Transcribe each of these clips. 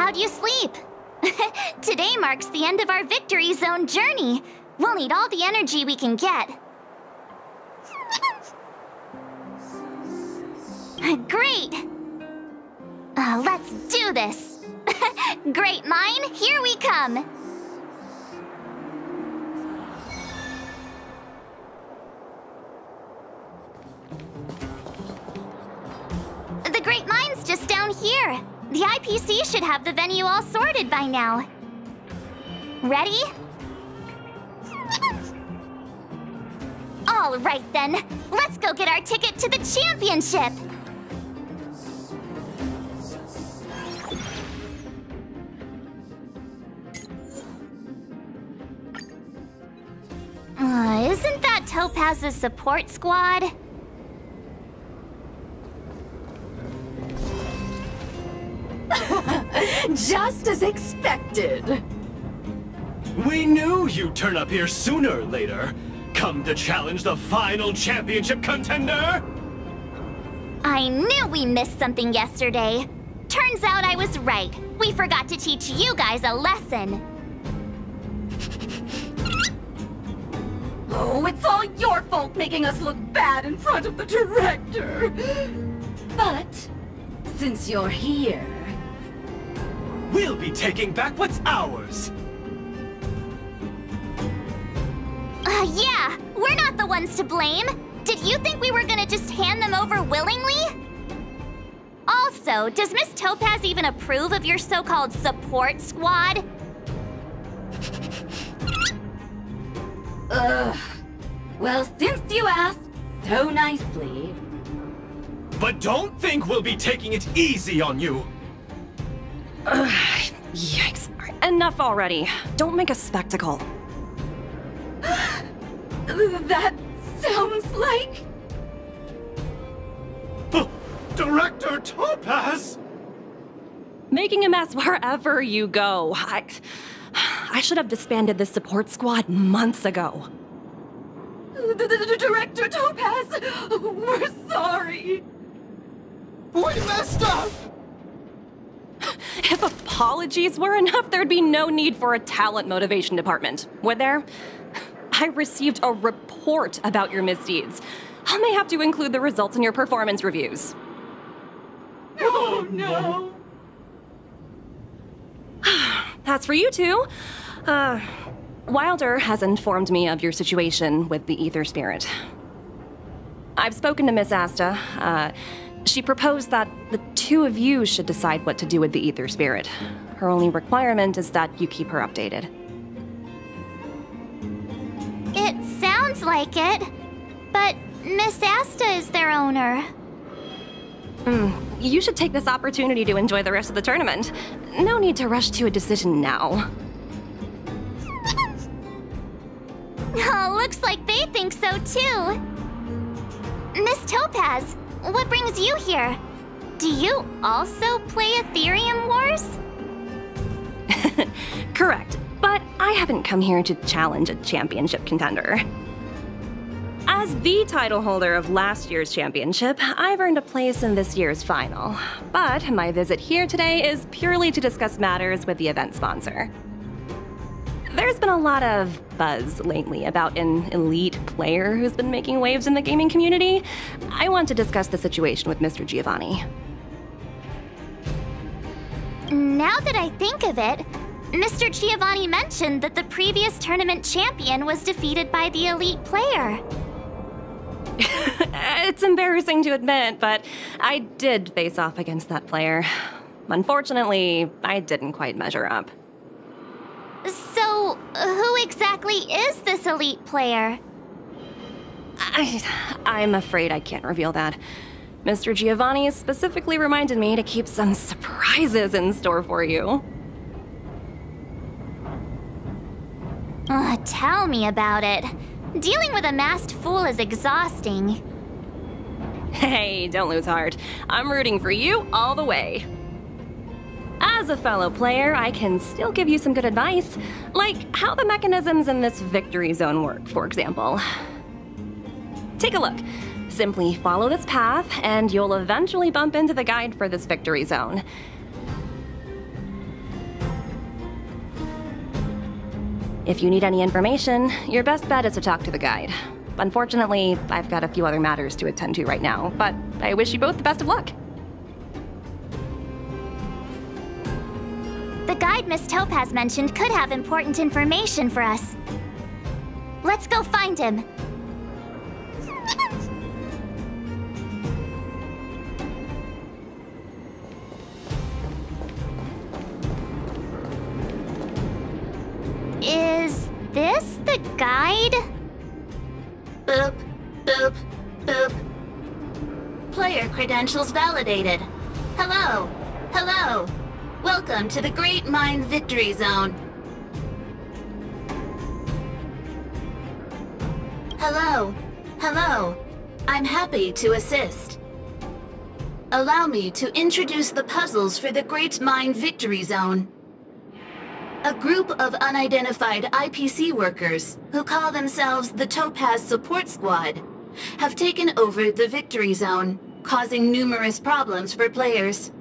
How'd you sleep? Today marks the end of our Victory Zone journey. We'll need all the energy we can get. Great! Let's do this! Great Mine, here we come! The Great Mine's just down here. The IPC should have the venue all sorted by now. Ready? All right then, let's go get our ticket to the championship! Isn't that Topaz's support squad? Just as expected. We knew you'd turn up here sooner or later. Come to challenge the final championship contender? I knew we missed something yesterday. Turns out I was right. We forgot to teach you guys a lesson. Oh, it's all your fault making us look bad in front of the director. But since you're here, We'll be taking back what's ours. Yeah, we're not the ones to blame. Did you think we were gonna just hand them over willingly? Also, does Miss Topaz even approve of your so-called support squad? ugh. Well, since you asked so nicely. But don't think we'll be taking it easy on you. Yikes. Enough already. Don't make a spectacle. That sounds like... Director Topaz! Making a mess wherever you go. I should have disbanded this support squad months ago. Director Topaz, we're sorry. We messed up! If apologies were enough, there'd be no need for a talent motivation department, would there? I received a report about your misdeeds. I may have to include the results in your performance reviews. Oh no. That's for you two. Wilder has informed me of your situation with the Ether Spirit. I've spoken to Miss Asta. She proposed that the two of you should decide what to do with the Ether Spirit. Her only requirement is that you keep her updated. It sounds like it, but Miss Asta is their owner. You should take this opportunity to enjoy the rest of the tournament. No need to rush to a decision now. Oh, looks like they think so too. Miss Topaz, what brings you here? Do you also play Ethereum Wars? Correct, but I haven't come here to challenge a championship contender. As the title holder of last year's championship, I've earned a place in this year's final. But my visit here today is purely to discuss matters with the event sponsor. There's been a lot of buzz lately about an elite player who's been making waves in the gaming community. I want to discuss the situation with Mr. Giovanni. Now that I think of it, Mr. Giovanni mentioned that the previous tournament champion was defeated by the elite player. It's embarrassing to admit, but I did face off against that player. Unfortunately, I didn't quite measure up. So, who exactly is this elite player? I'm afraid I can't reveal that. Mr. Giovanni specifically reminded me to keep some surprises in store for you. Tell me about it. Dealing with a masked fool is exhausting. Hey, don't lose heart. I'm rooting for you all the way. As a fellow player, I can still give you some good advice, like how the mechanisms in this victory zone work, for example. Take a look. Simply follow this path, and you'll eventually bump into the guide for this victory zone. If you need any information, your best bet is to talk to the guide. Unfortunately, I've got a few other matters to attend to right now, but I wish you both the best of luck. The guide Miss Topaz mentioned could have important information for us. Let's go find him. Is this the guide? Boop, boop, boop. Player credentials validated. Hello, hello. Welcome to the Great Mind Victory Zone. Hello, hello. I'm happy to assist. Allow me to introduce the puzzles for the Great Mind Victory Zone. A group of unidentified IPC workers, who call themselves the Topaz Support Squad, have taken over the Victory Zone, causing numerous problems for players.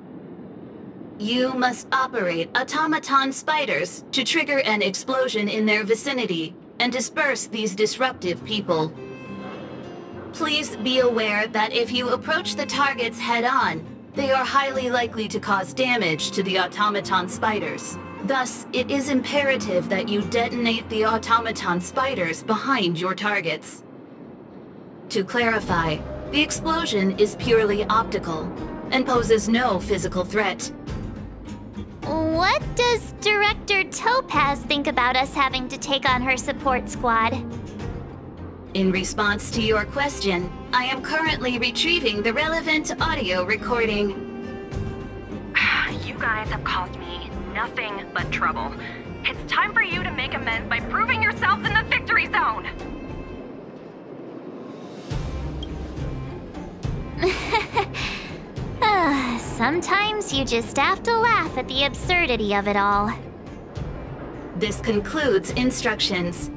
You must operate automaton spiders to trigger an explosion in their vicinity and disperse these disruptive people. Please be aware that if you approach the targets head-on, they are highly likely to cause damage to the automaton spiders. Thus, it is imperative that you detonate the automaton spiders behind your targets. To clarify, the explosion is purely optical and poses no physical threat. What does Director Topaz think about us having to take on her support squad? In response to your question, I am currently retrieving the relevant audio recording. You guys have caused me nothing but trouble. It's time for you to make amends by proving yourselves in the Victory Zone! Sometimes you just have to laugh at the absurdity of it all. This concludes instructions.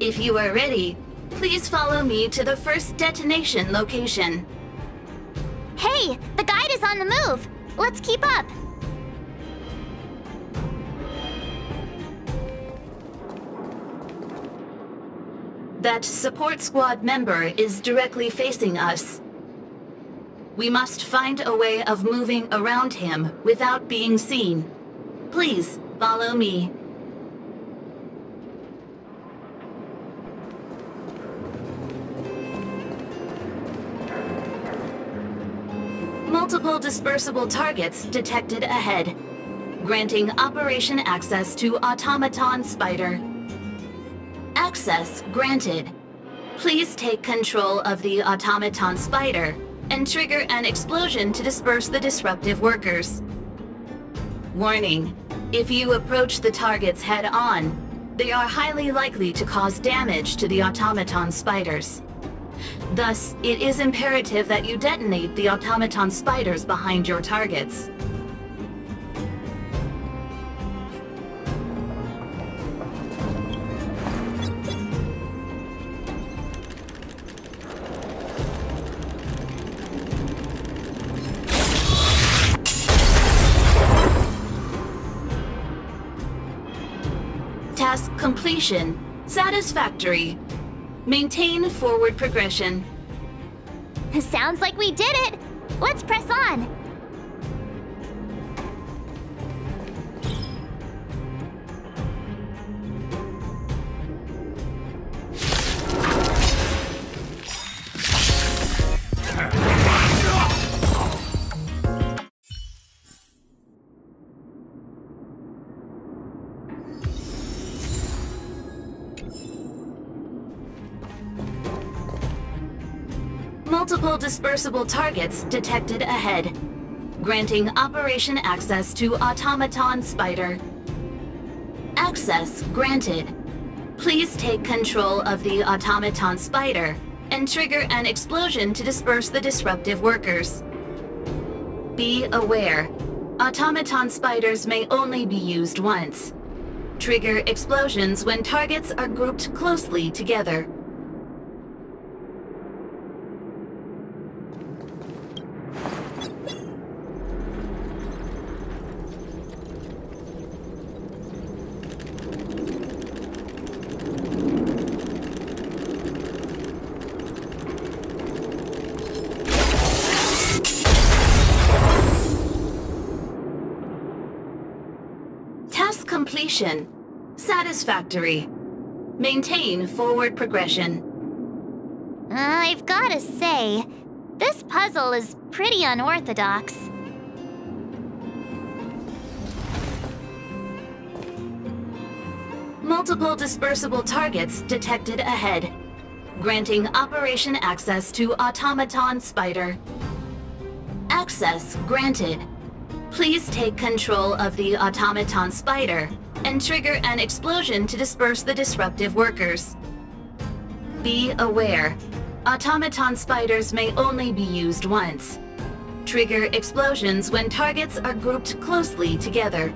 If you are ready, please follow me to the first detonation location. Hey, the guide is on the move! Let's keep up! That support squad member is directly facing us. We must find a way of moving around him without being seen. Please, follow me. Multiple dispersible targets detected ahead, granting operation access to Automaton Spider. Access granted. Please take control of the Automaton Spider and trigger an explosion to disperse the disruptive workers. Warning: if you approach the targets head-on, they are highly likely to cause damage to the Automaton Spiders. Thus, it is imperative that you detonate the Automaton Spiders behind your targets. Task completion. Satisfactory. Maintain forward progression. Sounds like we did it! Let's press on! Multiple dispersible targets detected ahead, granting operation access to Automaton Spider. Access granted. Please take control of the Automaton Spider and trigger an explosion to disperse the disruptive workers. Be aware, Automaton Spiders may only be used once. Trigger explosions when targets are grouped closely together. completion. Satisfactory. Maintain forward progression. I've gotta say, this puzzle is pretty unorthodox. Multiple dispersible targets detected ahead. Granting operation access to Automaton Spider. Access granted. Please take control of the Automaton Spider and trigger an explosion to disperse the disruptive workers. Be aware, Automaton Spiders may only be used once. Trigger explosions when targets are grouped closely together.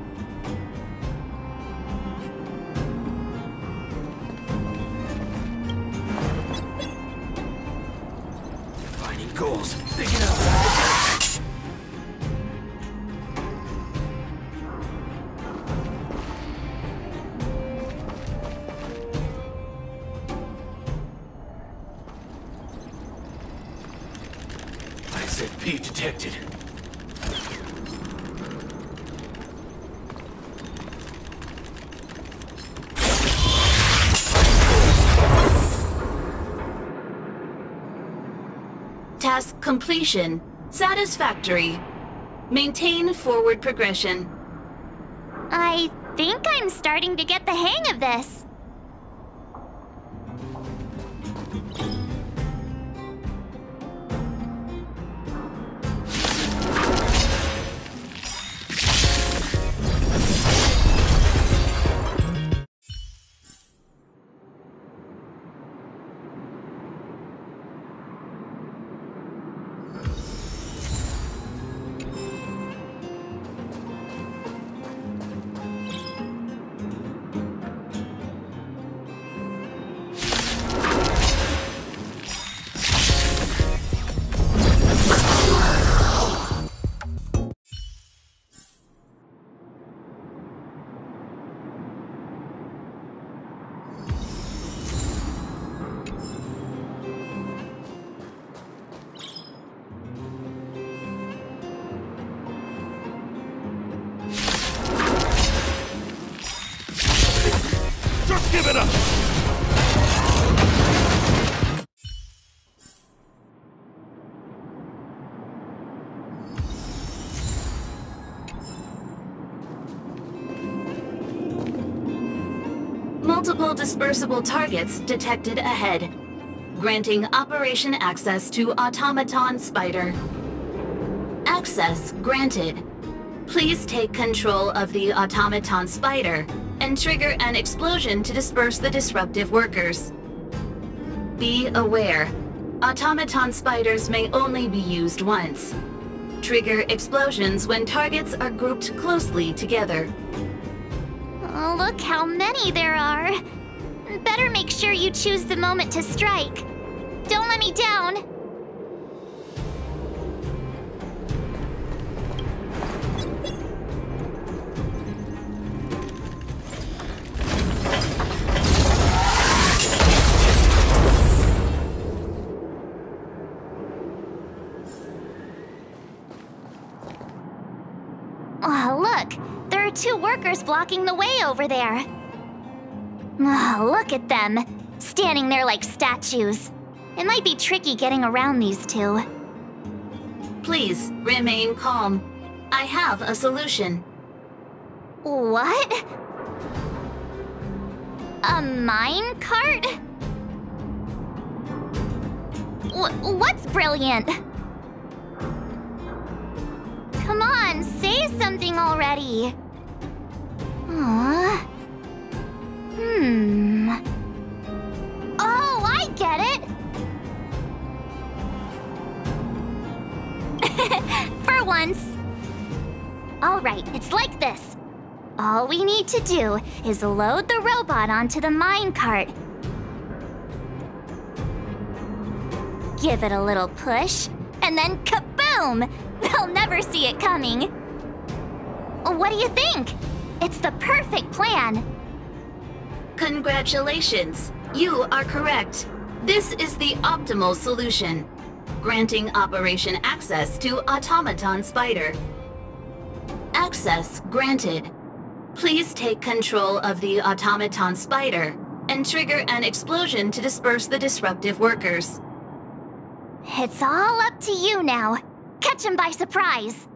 Finding goals. Picking up. ISFP detected. Task completion. Satisfactory. Maintain forward progression. I think I'm starting to get the hang of this. Just give it up! Multiple dispersible targets detected ahead. Granting operation access to Automaton Spider. Access granted. Please take control of the Automaton Spider and trigger an explosion to disperse the disruptive workers. Be aware, Automaton Spiders may only be used once. Trigger explosions when targets are grouped closely together. Oh, look how many there are. Better make sure you choose the moment to strike. Don't let me down. Oh, look! There are two workers blocking the way over there. Oh, look at them, standing there like statues. It might be tricky getting around these two. Please remain calm. I have a solution. What? A mine cart? What's brilliant? Come on, say something already. Aww. Oh, I get it! For once. Alright, it's like this. All we need to do is load the robot onto the minecart. Give it a little push, and then kaboom! They'll never see it coming. What do you think? It's the perfect plan. Congratulations! You are correct. This is the optimal solution. Granting operation access to Automaton Spider. Access granted. Please take control of the automaton spider and trigger an explosion to disperse the disruptive workers. It's all up to you now. Catch him by surprise.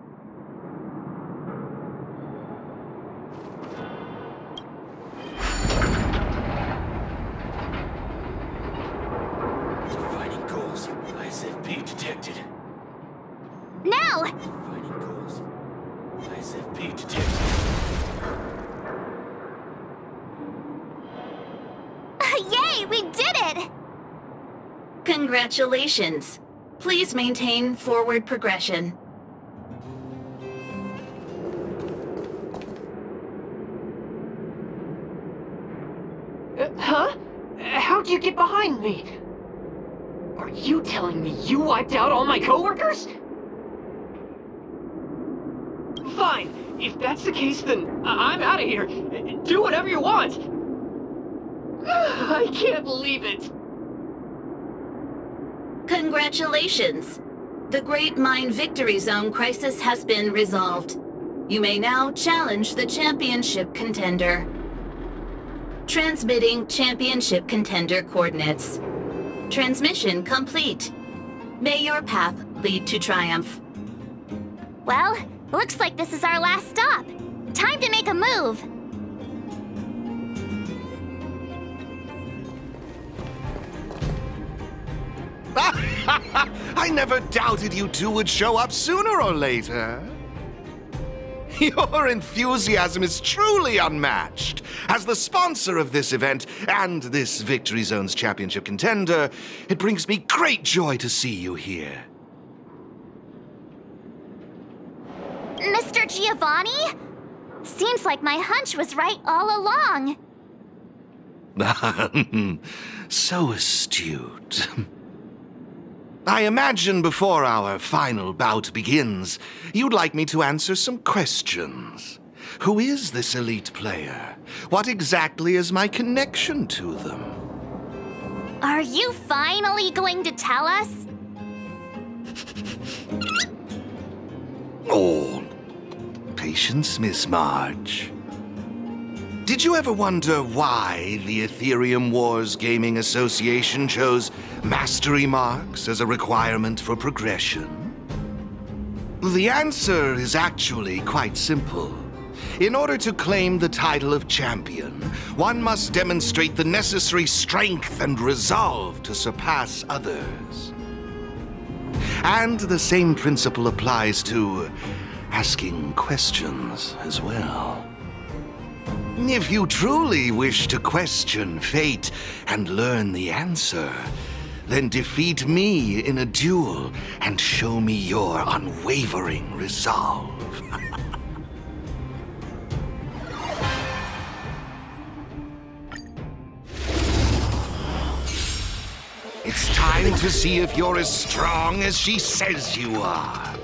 Defining goals. ISFP detected. Now! Defining goals. ISFP detected. Yay, we did it! Congratulations. Please maintain forward progression. Huh? How'd you get behind me? Are you telling me you wiped out all my coworkers? Fine. If that's the case, then I'm out of here. Do whatever you want. I can't believe it. Congratulations. The Great Mind Victory Zone crisis has been resolved. You may now challenge the championship contender. Transmitting championship contender coordinates. Transmission complete. May your path lead to triumph. Well, looks like this is our last stop. Time to make a move. I never doubted you two would show up sooner or later. Your enthusiasm is truly unmatched. As the sponsor of this event and this Victory Zone's championship contender, it brings me great joy to see you here. Mr. Giovanni? Seems like my hunch was right all along. So astute. I imagine before our final bout begins, you'd like me to answer some questions. Who is this elite player? What exactly is my connection to them? Are you finally going to tell us? Oh, patience, Miss Marge. Did you ever wonder why the Ethereum Wars Gaming Association chose mastery marks as a requirement for progression? The answer is actually quite simple. In order to claim the title of champion, one must demonstrate the necessary strength and resolve to surpass others. And the same principle applies to asking questions as well. If you truly wish to question fate and learn the answer, then defeat me in a duel and show me your unwavering resolve. It's time to see if you're as strong as she says you are.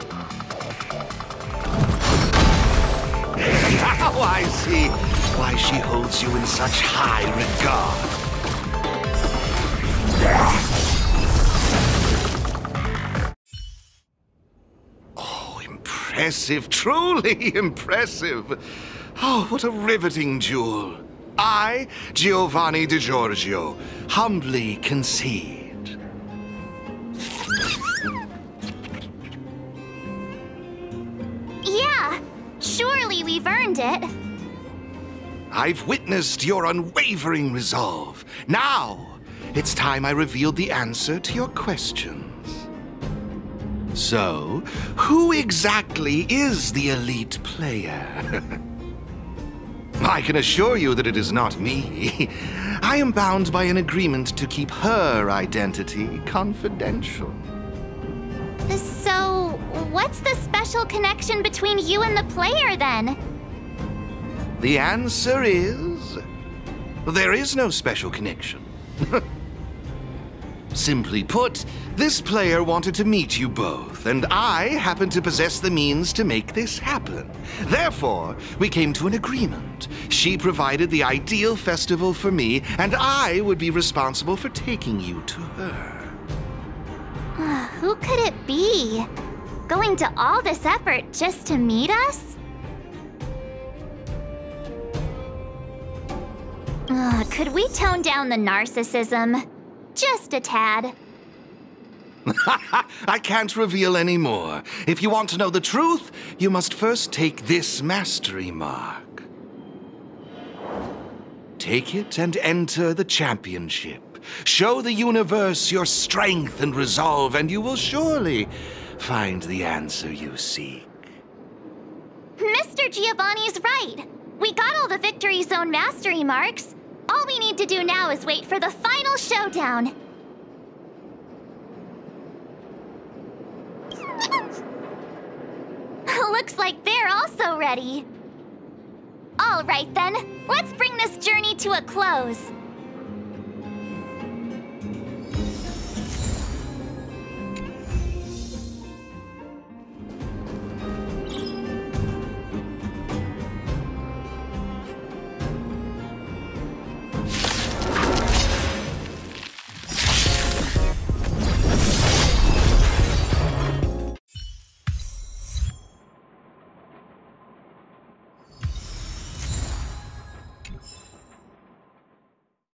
Now I see why she holds you in such high regard. Oh, impressive, truly impressive. Oh, what a riveting duel. I, Giovanni Di Giorgio, humbly concede. Yeah, surely we've earned it. I've witnessed your unwavering resolve. Now, it's time I revealed the answer to your questions. So, who exactly is the elite player? I can assure you that it is not me. I am bound by an agreement to keep her identity confidential. So, what's the special connection between you and the player, then? The answer is... there is no special connection. Simply put, this player wanted to meet you both, and I happen to possess the means to make this happen. Therefore, we came to an agreement. She provided the ideal festival for me, and I would be responsible for taking you to her. Who could it be? Going to all this effort just to meet us? Could we tone down the narcissism? Just a tad. I can't reveal any more. If you want to know the truth, you must first take this mastery mark. Take it and enter the championship. Show the universe your strength and resolve, and you will surely find the answer you seek. Mr. Giovanni's right. We got all the Victory Zone mastery marks. All we need to do now is wait for the final showdown. Looks like they're also ready. All right then, let's bring this journey to a close.